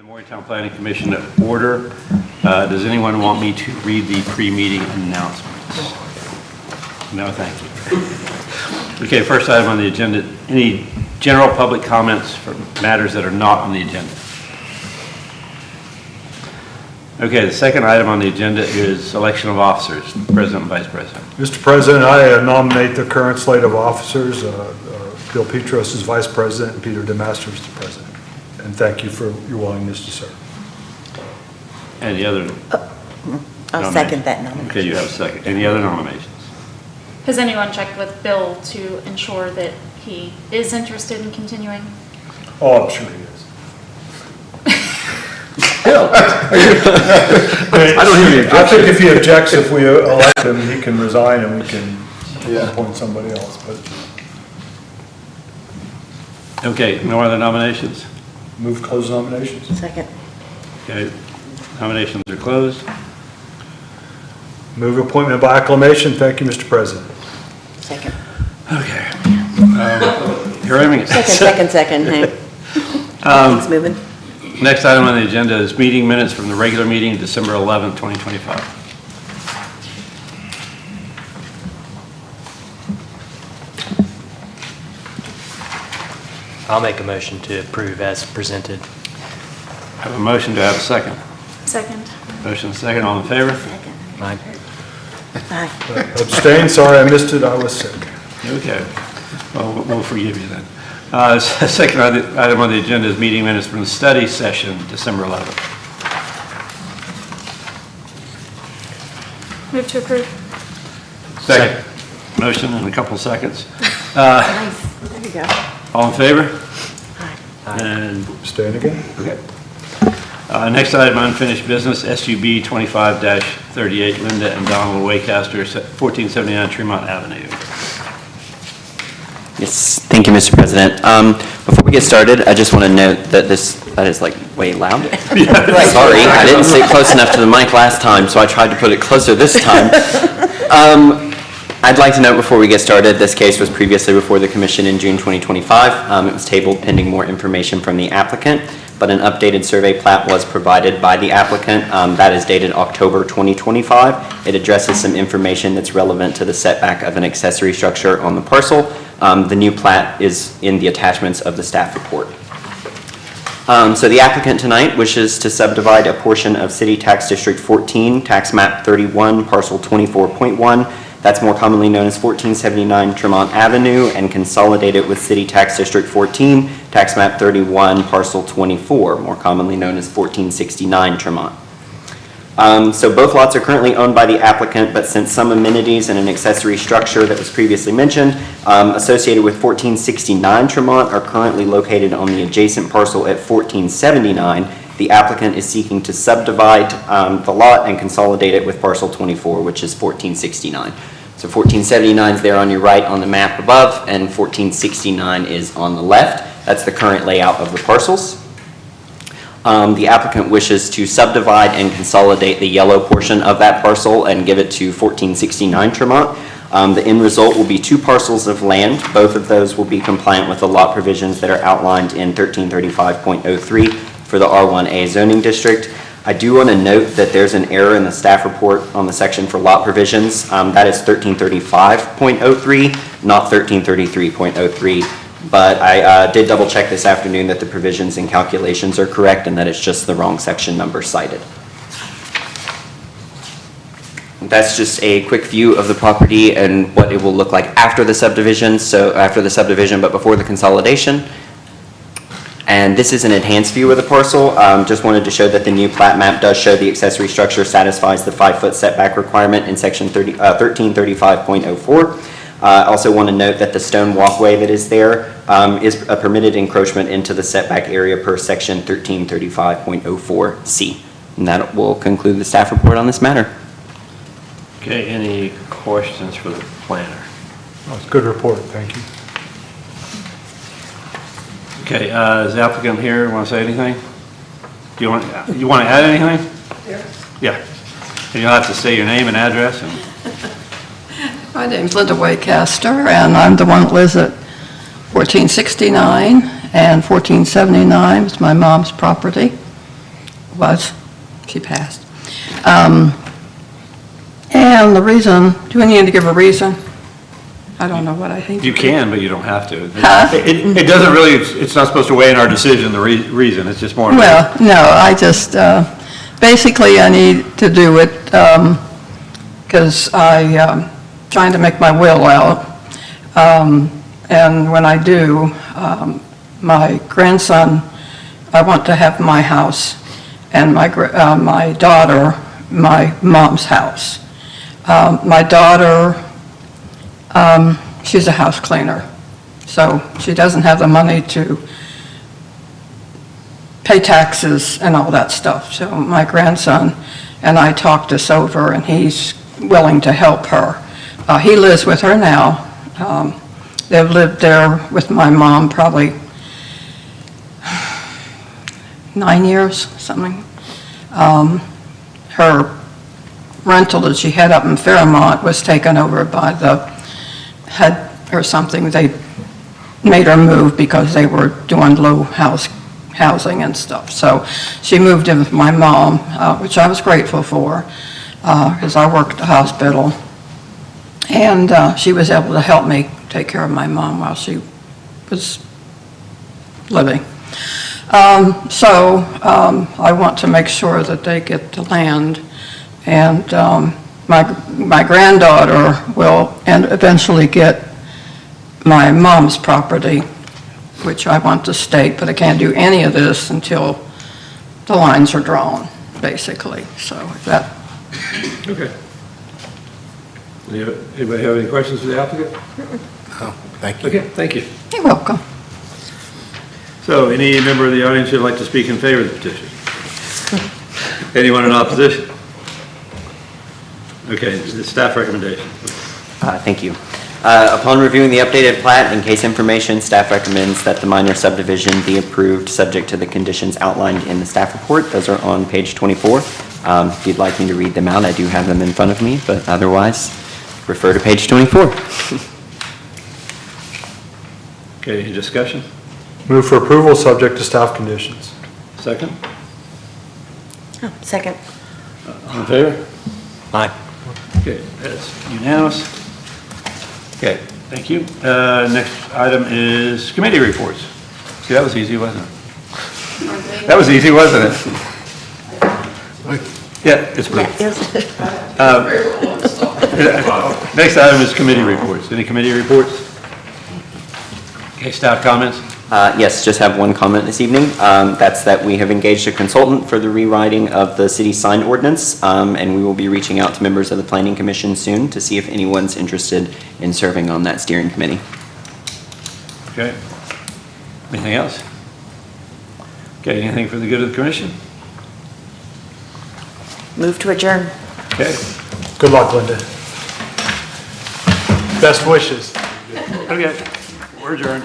Morgantown Planning Commission to order. Does anyone want me to read the pre-meeting announcements? No, thank you. Okay, first item on the agenda, any general public comments for matters that are not on the agenda? Okay, the second item on the agenda is election of officers, President and Vice President. Mr. President, I nominate the current slate of officers, Bill Petros as Vice President and Peter DeMaster as the President. And thank you for your willingness to serve. Any other? I'll second that nomination. Okay, you have a second. Any other nominations? Has anyone checked with Bill to ensure that he is interested in continuing? Oh, I'm sure he is. I don't hear any I think if he objects, if we elect him, he can resign and we can appoint somebody else. But Okay, no other nominations? move to close nominations. Second. Okay, nominations are closed. Move appointment by acclamation. Thank you, Mr. President. Second. Okay. You're aiming it. Second. Hey. Things moving. Next item on the agenda is meeting minutes from the regular meeting, December 11th, 2025. I'll make a motion to approve as presented. I have a motion to have a second. Second. Motion second, all in favor? Second. Aye. Aye. Abstain. Sorry, I missed it. I was sick. Okay. Well, we'll forgive you then. Second item on the agenda is meeting minutes from the study session, December 11th. Move to approve. Second. Motion in a couple seconds. Nice. There you go. All in favor? Aye. And, Abstain again. okay. Next item, unfinished business, SUB 25-38, Linda and Donald Waycaster, 1479 Tremont Avenue. Yes, thank you, Mr. President. Before we get started, I just want to note that that is like way loud. Sorry, I didn't sit close enough to the mic last time, so I tried to put it closer this time. I'd like to note before we get started, this case was previously before the Commission in June 2025. It was tabled pending more information from the applicant, but an updated survey plat was provided by the applicant. That is dated October 2025. It addresses some information that's relevant to the setback of an accessory structure on the parcel. The new plat is in the attachments of the staff report. So the applicant tonight wishes to subdivide a portion of City Tax District 14, Tax Map 31, Parcel 24.1, that's more commonly known as 1479 Tremont Avenue, and consolidate it with City Tax District 14, Tax Map 31, Parcel 24, more commonly known as 1469 Tremont. So both lots are currently owned by the applicant, but since some amenities and an accessory structure that was previously mentioned associated with 1469 Tremont are currently located on the adjacent parcel at 1479, the applicant is seeking to subdivide the lot and consolidate it with parcel 24, which is 1469. So 1479 is there on your right on the map above, and 1469 is on the left. That's the current layout of the parcels. The applicant wishes to subdivide and consolidate the yellow portion of that parcel and give it to 1469 Tremont. The end result will be two parcels of land. Both of those will be compliant with the lot provisions that are outlined in 1335.03 for the R1A zoning district. I do want to note that there's an error in the staff report on the section for lot provisions. That is 1335.03, not 1333.03. But I did double check this afternoon that the provisions and calculations are correct and that it's just the wrong section number cited. That's just a quick view of the property and what it will look like after the subdivision. So after the subdivision, but before the consolidation. And this is an enhanced view of the parcel. Just wanted to show that the new plat map does show the accessory structure satisfies the 5-foot setback requirement in section 1335.04. I also want to note that the stone walkway that is there is a permitted encroachment into the setback area per section 1335.04C. And that will conclude the staff report on this matter. Okay, any questions for the planner? Oh, it's a good report. Thank you. Okay, is the applicant here? Want to say anything? Do you want to add anything? Yeah. And you'll have to say your name and address. And My name's Linda Waycaster, and I'm the one that lives at 1469 and 1479. It's my mom's property. was. She passed. And the reason, do we need to give a reason? I don't know what I think. You can, but you don't have to. Huh? It doesn't really, it's not supposed to weigh in our decision, the reason, it's just more. Well, no, I just, basically I need to do it because I trying to make my will out. And when I do, my grandson, I want to have my house, and my daughter, my mom's house. My daughter, she's a house cleaner, so she doesn't have the money to pay taxes and all that stuff. So my grandson and I talked this over, and he's willing to help her. He lives with her now. They've lived there with my mom probably 9 years, something. Her rental that she had up in Fairmont was taken over by the head or something. They made her move because they were doing low housing and stuff. So she moved in with my mom, which I was grateful for, because I worked at the hospital. And she was able to help me take care of my mom while she was living. I want to make sure that they get the land, and my granddaughter will eventually get my mom's property, which I want to stake, but I can't do any of this until the lines are drawn, basically. So if that. Okay. Anybody have any questions for the applicant? Oh, thank you. Okay, thank you. You're welcome. So any member of the audience who'd like to speak in favor of the petition? Anyone in opposition? Okay, the staff recommendation. Thank you. Upon reviewing the updated plat and case information, staff recommends that the minor subdivision be approved subject to the conditions outlined in the staff report. Those are on page 24. If you'd like me to read them out, I do have them in front of me, but otherwise, refer to page 24. Okay, any discussion? Move for approval, subject to staff conditions. Second? Oh, second. All in favor? Aye. Okay, that's unanimous. Okay, thank you. Next item is committee reports. See, that was easy, wasn't it? That was easy, wasn't it? Yeah, it's blue. Next item is committee reports. Any committee reports? Okay, staff comments? Yes, just have one comment this evening. That's that we have engaged a consultant for the rewriting of the city sign ordinance, and we will be reaching out to members of the Planning Commission soon to see if anyone's interested in serving on that steering committee. Okay. Anything else? Okay, anything for the good of the commission? Move to adjourn. Okay. Good luck, Linda. Best wishes. Okay, we're adjourned.